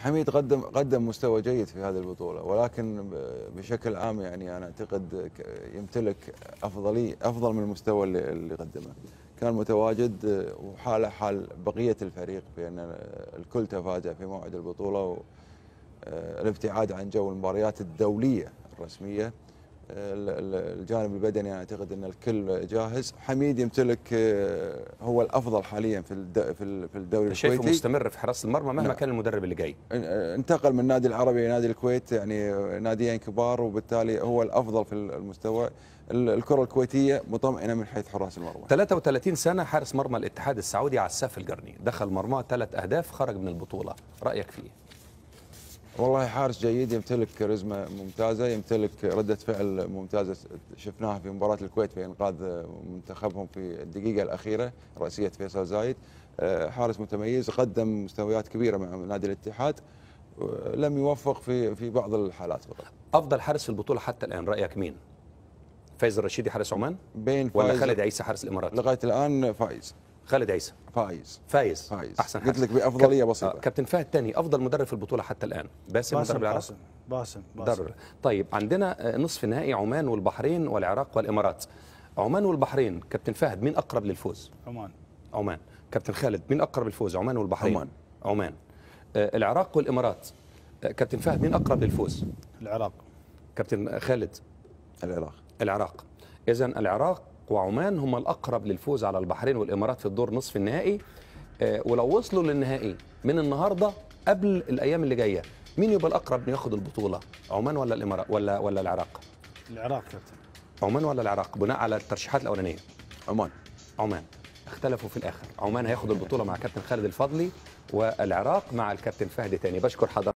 حميد قدم مستوى جيد في هذه البطولة، ولكن بشكل عام يعني أنا أعتقد يمتلك أفضل من المستوى اللي قدمه. كان متواجد وحاله حال بقية الفريق بأن الكل تفاجأ في موعد البطولة، والابتعاد عن جو المباريات الدولية الرسمية. الجانب البدني أنا أعتقد أن الكل جاهز. حميد يمتلك هو الأفضل حاليا في الدوري الكويتي. شايفه مستمر في حراسة المرمى مهما كان المدرب اللي جاي. انتقل من النادي العربي لنادي الكويت، يعني ناديين كبار، وبالتالي هو الأفضل في المستوى. الكرة الكويتية مطمئنة من حيث حراس المرمى. 33 سنة حارس مرمى الاتحاد السعودي عساف القرني، دخل مرماه 3 أهداف، خرج من البطولة، رأيك فيه؟ والله حارس جيد، يمتلك كاريزما ممتازة، يمتلك ردة فعل ممتازة شفناها في مباراة الكويت في إنقاذ منتخبهم في الدقيقة الأخيرة رأسية فيصل زايد. حارس متميز، قدم مستويات كبيرة مع نادي الاتحاد، لم يوفق في بعض الحالات فقط. أفضل حارس في البطولة حتى الآن رأيك مين؟ فايز الرشيدي حارس عمان؟ بين ولا خالد عيسى حارس الإمارات؟ لغاية الآن فايز. خالد عيسى فايز احسن حارس. قلت لك بافضليه بسيطه. كابتن فهد تاني افضل مدرب في البطوله حتى الان مدرب العراق. باسم. طيب عندنا نصف نهائي عمان والبحرين والعراق والامارات. عمان والبحرين كابتن فهد مين اقرب للفوز؟ عمان. كابتن خالد مين اقرب للفوز؟ عمان والبحرين؟ عمان. العراق والامارات كابتن فهد مين اقرب للفوز؟ العراق. كابتن خالد؟ العراق. اذا العراق وعمان هم الأقرب للفوز على البحرين والإمارات في الدور نصف النهائي. ولو وصلوا للنهائي من النهارده قبل الأيام اللي جاية، مين يبقى الأقرب إنه ياخد البطولة؟ عمان ولا الإمارات ولا العراق؟ العراق كابتن. عمان ولا العراق بناء على الترشيحات الأولانية؟ عمان. اختلفوا في الآخر. عمان هياخد البطولة مع كابتن خالد الفضلي، والعراق مع الكابتن فهد تاني. بشكر حضرتك.